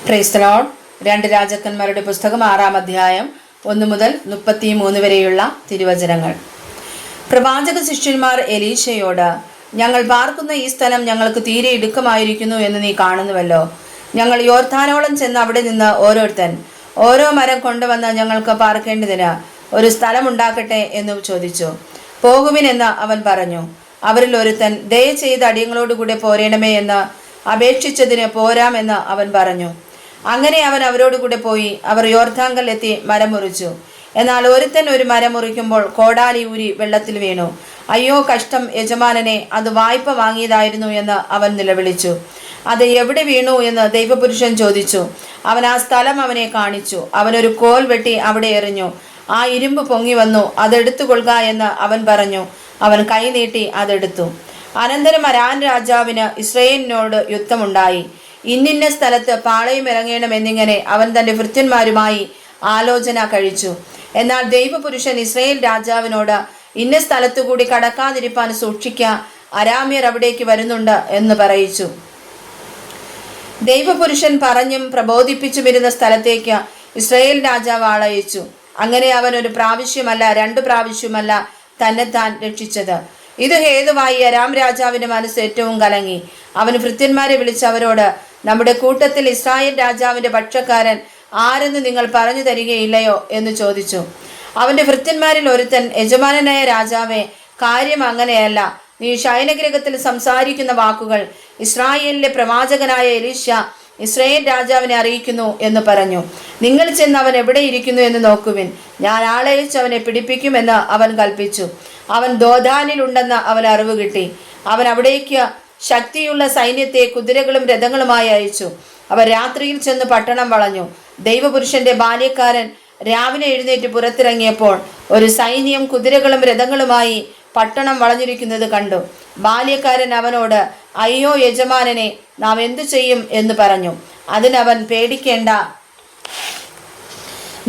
Praise the Lord. 2 രാജാക്കന്മാരുടെ പുസ്തകം 6-ാം അധ്യായം 1 മുതൽ 33 വരെയുള്ള തിരുവചനങ്ങൾ. പ്രവാചക ശിഷ്യന്മാർ എലീശയോട്, ഞങ്ങൾ പാർക്കുന്ന ഈ സ്ഥലം ഞങ്ങൾക്ക് തീരെ ഇടുക്കമായിരിക്കുന്നു എന്ന് നീ കാണുന്നുവല്ലോ. ഞങ്ങൾ യോർദാനോളം ചെന്ന് അവിടെ നിന്ന് ഓരോരുത്തൻ ഓരോ മരം കൊണ്ടുവന്ന് ഞങ്ങൾക്ക് പാർക്കേണ്ടതിന് ഒരു സ്ഥലമുണ്ടാക്കട്ടെ എന്ന് ചോദിച്ചു. പോകുവിൻ എന്ന് അവൻ പറഞ്ഞു. അവരിൽ ഒരുത്തൻ, ദയ ചെയ്ത് അടിയങ്ങളോടുകൂടെ പോരേണമേ എന്ന് അപേക്ഷിച്ചതിന് പോരാമെന്ന് അവൻ പറഞ്ഞു. അങ്ങനെ അവൻ അവരോടുകൂടെ പോയി. അവർ യോർദാങ്കൽ എത്തി മരം മുറിച്ചു. എന്നാൽ ഒരുത്തൻ ഒരു മരം മുറിക്കുമ്പോൾ കോടാലി ഊരി വെള്ളത്തിൽ വീണു. അയ്യോ കഷ്ടം യജമാനനെ, അത് വായ്പ വാങ്ങിയതായിരുന്നു എന്ന് അവൻ നിലവിളിച്ചു. അത് എവിടെ വീണു എന്ന് ദൈവപുരുഷൻ ചോദിച്ചു. അവൻ ആ സ്ഥലം അവനെ കാണിച്ചു. അവനൊരു കോൽ വെട്ടി അവിടെ എറിഞ്ഞു. ആ ഇരുമ്പ് പൊങ്ങി വന്നു. അതെടുത്തുകൊള്ളുക എന്ന് അവൻ പറഞ്ഞു. അവൻ കൈ നീട്ടി അതെടുത്തു. അനന്തരം അരാം രാജാവിന് ഇസ്രായേലിനോട് യുദ്ധമുണ്ടായി. ഇന്നിന്ന സ്ഥലത്ത് പാളയം ഇറങ്ങണമെന്നിങ്ങനെ അവൻ തൻ്റെ ഭൃത്യന്മാരുമായി ആലോചന കഴിച്ചു. എന്നാൽ ദൈവപുരുഷൻ ഇസ്രായേൽ രാജാവിനോട്, ഇന്ന സ്ഥലത്തുകൂടി കടക്കാതിരിപ്പാൻ സൂക്ഷിക്ക, അരാമ്യർ അവിടേക്ക് വരുന്നുണ്ട് എന്ന് പറയിച്ചു. ദൈവപുരുഷൻ പറഞ്ഞും പ്രബോധിപ്പിച്ചുമിരുന്ന സ്ഥലത്തേക്ക് ഇസ്രായേൽ രാജാവ് ആളയച്ചു. അങ്ങനെ അവൻ ഒരു പ്രാവശ്യമല്ല 2 പ്രാവശ്യമല്ല തന്നെത്താൻ രക്ഷിച്ചത്. ഇത് ഹേതുവായി അരാം രാജാവിന്റെ മനസ്സ് ഏറ്റവും കലങ്ങി. അവന് ഭൃത്യന്മാരെ വിളിച്ച് അവരോട്, നമ്മുടെ കൂട്ടത്തിൽ ഇസ്രായേൽ രാജാവിന്റെ പക്ഷക്കാരൻ ആരെന്ന് നിങ്ങൾ പറഞ്ഞു തരികയില്ലയോ എന്ന് ചോദിച്ചു. അവന്റെ ഭൃത്യന്മാരിൽ ഒരുത്തൻ, യജമാനനായ രാജാവേ, കാര്യം അങ്ങനെയല്ല. നീ ശയനഗൃഹത്തിൽ സംസാരിക്കുന്ന വാക്കുകൾ ഇസ്രായേലിലെ പ്രവാചകനായ എലീശ ഇസ്രായേൽ രാജാവിനെ അറിയിക്കുന്നു എന്ന് പറഞ്ഞു. നിങ്ങൾ ചെന്ന് അവൻ എവിടെ ഇരിക്കുന്നു എന്ന് നോക്കുവിൻ. ഞാൻ ആളയച്ച് അവനെ പിടിപ്പിക്കുമെന്ന് അവൻ കൽപ്പിച്ചു. അവൻ ദോദാനിലുണ്ടെന്ന് അവൻ അറിവ് കിട്ടി. അവൻ അവിടേക്ക് ശക്തിയുള്ള സൈന്യത്തെ കുതിരകളും രഥങ്ങളുമായി അയച്ചു. അവർ രാത്രിയിൽ ചെന്ന് പട്ടണം വളഞ്ഞു. ദൈവപുരുഷന്റെ ബാല്യക്കാരൻ രാവിലെ എഴുന്നേറ്റ് പുറത്തിറങ്ങിയപ്പോൾ ഒരു സൈന്യം കുതിരകളും രഥങ്ങളുമായി പട്ടണം വളഞ്ഞിരിക്കുന്നത് കണ്ടു. ബാല്യക്കാരൻ അവനോട്, അയ്യോ യജമാനനെ, നാം എന്തു ചെയ്യും എന്ന് പറഞ്ഞു. അതിനവൻ, പേടിക്കേണ്ട,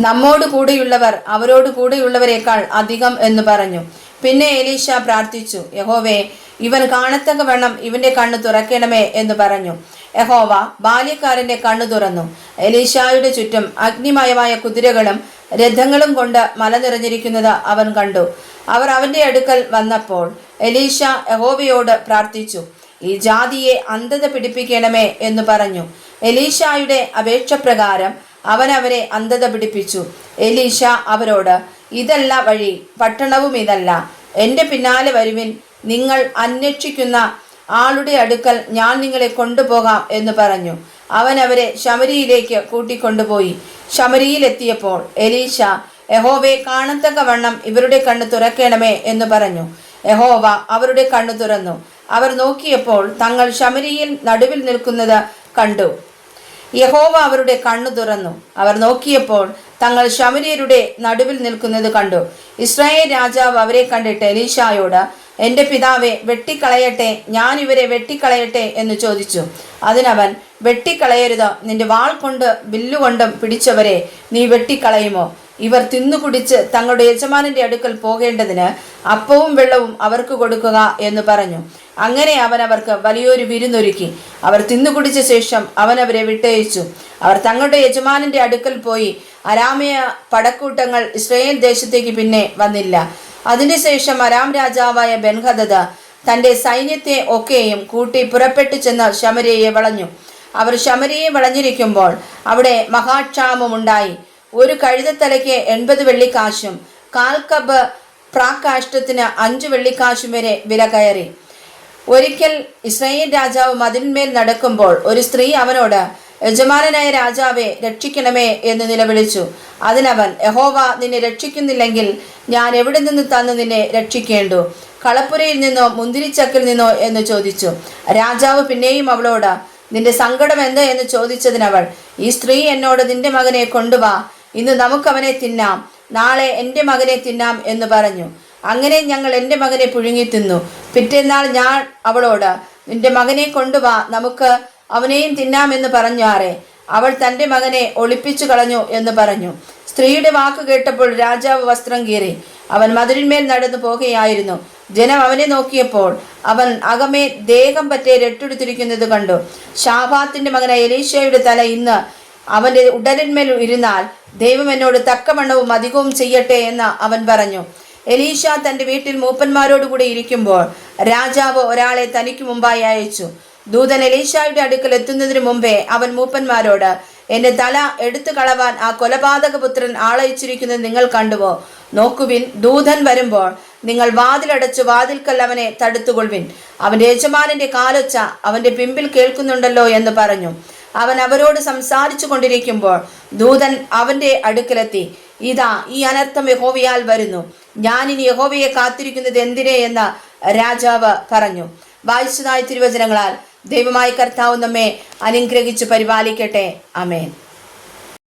നമ്മോട് കൂടെയുള്ളവർ അവരോട് കൂടെയുള്ളവരെക്കാൾ അധികം എന്ന് പറഞ്ഞു. പിന്നെ എലീശ പ്രാർത്ഥിച്ചു, യഹോവേ, ഇവൻ കാണത്തക്കവണ്ണം ഇവന്റെ കണ്ണ് തുറക്കണമേ എന്ന് പറഞ്ഞു. യഹോവ ബാല്യക്കാരന്റെ കണ്ണു തുറന്നു. എലീശായുടെ ചുറ്റും അഗ്നിമയമായ കുതിരകളും രഥങ്ങളും കൊണ്ട് മല നിറഞ്ഞിരിക്കുന്നത് അവൻ കണ്ടു. അവർ അവന്റെ അടുക്കൽ വന്നപ്പോൾ എലീശ യഹോവയോട് പ്രാർത്ഥിച്ചു, ഈ ജാതിയെ അന്ധത പിടിപ്പിക്കണമേ എന്ന് പറഞ്ഞു. എലീശായുടെ അപേക്ഷ പ്രകാരം അവൻ അവരെ അന്ധത പിടിപ്പിച്ചു. എലീശ അവരോട്, ഇതല്ല വഴി, പട്ടണവും ഇതല്ല. എൻ്റെ പിന്നാലെ വരുവിൻ, നിങ്ങൾ അന്വേഷിക്കുന്ന ആളുടെ അടുക്കൽ ഞാൻ നിങ്ങളെ കൊണ്ടുപോകാം എന്ന് പറഞ്ഞു. അവൻ അവരെ ശമരിയിലേക്ക് കൂട്ടിക്കൊണ്ടുപോയി. ശമരിയിലെത്തിയപ്പോൾ എലീശ, യഹോവേ, കാണത്തക്കവണ്ണം ഇവരുടെ കണ്ണ് തുറക്കണമേ എന്ന് പറഞ്ഞു. യഹോവ അവരുടെ കണ്ണു തുറന്നു. അവർ നോക്കിയപ്പോൾ തങ്ങൾ ശമരിയിൽ നടുവിൽ നിൽക്കുന്നത് കണ്ടു. യഹോവ അവരുടെ കണ്ണു തുറന്നു. അവർ നോക്കിയപ്പോൾ തങ്ങൾ ശമര്യരുടെ നടുവിൽ നിൽക്കുന്നത് കണ്ടു. ഇസ്രായേൽ രാജാവ് അവരെ കണ്ടിട്ട് എലീശായോട്, എൻ്റെ പിതാവെ, വെട്ടിക്കളയട്ടെ, ഞാൻ ഇവരെ വെട്ടിക്കളയട്ടെ എന്ന് ചോദിച്ചു. അതിനവൻ, വെട്ടിക്കളയരുത്. നിന്റെ വാൾ കൊണ്ട് വില്ലുകൊണ്ടും പിടിച്ചവരെ നീ വെട്ടിക്കളയുമോ? ഇവർ തിന്നുകുടിച്ച് തങ്ങളുടെ യജമാനന്റെ അടുക്കൽ പോകേണ്ടതിന് അപ്പവും വെള്ളവും അവർക്ക് കൊടുക്കുക എന്ന് പറഞ്ഞു. അങ്ങനെ അവൻ അവർക്ക് വലിയൊരു വിരുന്നൊരുക്കി. അവർ തിന്നുകുടിച്ച ശേഷം അവൻ അവരെ വിട്ടയച്ചു. അവർ തങ്ങളുടെ യജമാനന്റെ അടുക്കൽ പോയി. അരാമ്യ പടക്കൂട്ടങ്ങൾ ഇസ്രായേൽ ദേശത്തേക്ക് പിന്നെ വന്നില്ല. അതിനുശേഷം അരാം രാജാവായ ബെൻഹദദ് തൻ്റെ സൈന്യത്തെ ഒക്കെയും കൂട്ടി പുറപ്പെട്ടു ചെന്ന് ശമര്യയെ വളഞ്ഞു. അവർ ശമര്യയെ വളഞ്ഞിരിക്കുമ്പോൾ അവിടെ മഹാക്ഷാമമുണ്ടായി. ഒരു കഴുതത്തലയ്ക്ക് 80 വെള്ളിക്കാശും 1/4 കബ് പ്രാക്കാഷ്ടത്തിന് 5 വെള്ളിക്കാശും വരെ വില കയറി. ഒരിക്കൽ ഇസ്രായേൽ രാജാവ് മതിലിന്മേൽ നടക്കുമ്പോൾ ഒരു സ്ത്രീ അവനോട്, യജമാനനായ രാജാവെ, രക്ഷിക്കണമേ എന്ന് നിലവിളിച്ചു. അതിനവൻ, യഹോവ നിന്നെ രക്ഷിക്കുന്നില്ലെങ്കിൽ ഞാൻ എവിടെ നിന്ന് തന്നു നിന്നെ രക്ഷിക്കേണ്ടു? കളപ്പുരയിൽ നിന്നോ മുന്തിരിച്ചക്കിൽ നിന്നോ എന്ന് ചോദിച്ചു. രാജാവ് പിന്നെയും അവളോട്, നിന്റെ സങ്കടം എന്ത് എന്ന് ചോദിച്ചതിനവൾ, ഈ സ്ത്രീ എന്നോട്, നിന്റെ മകനെ കൊണ്ടുവാ, ഇന്ന് നമുക്കവനെ തിന്നാം, നാളെ എൻ്റെ മകനെ തിന്നാം എന്ന് പറഞ്ഞു. അങ്ങനെ ഞങ്ങൾ എൻ്റെ മകനെ പുഴുങ്ങി തിന്നു. പിറ്റേന്നാൾ ഞാൻ അവളോട്, നിന്റെ മകനെ കൊണ്ടുവാ, നമുക്ക് അവനെയും തിന്നാമെന്ന് പറഞ്ഞാറേ. അവൾ തൻ്റെ മകനെ ഒളിപ്പിച്ചു കളഞ്ഞു എന്ന് പറഞ്ഞു. സ്ത്രീയുടെ വാക്ക് കേട്ടപ്പോൾ രാജാവ് വസ്ത്രം കീറി. അവൻ മതിലിന്മേൽ നടന്നു പോകുകയായിരുന്നു. ജനം അവനെ നോക്കിയപ്പോൾ അവൻ അകമേ ദേഹം പറ്റെ രട്ടെടുത്തിരിക്കുന്നത് കണ്ടു. ശാഫാത്തിന്റെ മകനായ എലീശയുടെ തല ഇന്ന് അവന്റെ ഉടലിന്മേൽ ഇരുന്നാൽ ദൈവം എന്നോട് തക്കവണ്ണവും അധികവും ചെയ്യട്ടെ എന്ന് അവൻ പറഞ്ഞു. എലീശ തന്റെ വീട്ടിൽ മൂപ്പന്മാരോടുകൂടി ഇരിക്കുമ്പോൾ രാജാവ് ഒരാളെ തനിക്ക് മുമ്പായി അയച്ചു. ദൂതൻ എലീശായുടെ അടുക്കൽ എത്തുന്നതിന് മുമ്പേ അവൻ മൂപ്പന്മാരോട്, എന്റെ തല എടുത്തു കളവാൻ ആ കൊലപാതകപുത്രൻ ആളയച്ചിരിക്കുന്നത് നിങ്ങൾ കണ്ടുവോ? നോക്കുവിൻ, ദൂതൻ വരുമ്പോൾ നിങ്ങൾ വാതിലടച്ചു വാതിൽക്കൽ അവനെ തടുത്തുകൊള്ളുവിൻ. അവന്റെ യജമാനന്റെ കാലൊച്ച അവന്റെ പിമ്പിൽ കേൾക്കുന്നുണ്ടല്ലോ എന്ന് പറഞ്ഞു. അവൻ അവരോട് സംസാരിച്ചു കൊണ്ടിരിക്കുമ്പോൾ ദൂതൻ അവന്റെ അടുക്കലെത്തി, ഇതാ ഈ അനർത്ഥം യഹോവയാൽ വരുന്നു, ഞാനിനി യഹോവയെ കാത്തിരിക്കുന്നത് എന്തിനെ എന്ന് രാജാവ് പറഞ്ഞു. വായിച്ചതായ തിരുവചനങ്ങളാൽ ദൈവമായ കർത്താവ് നമ്മെ അനുഗ്രഹിച്ചു പരിപാലിക്കട്ടെ. ആമേൻ.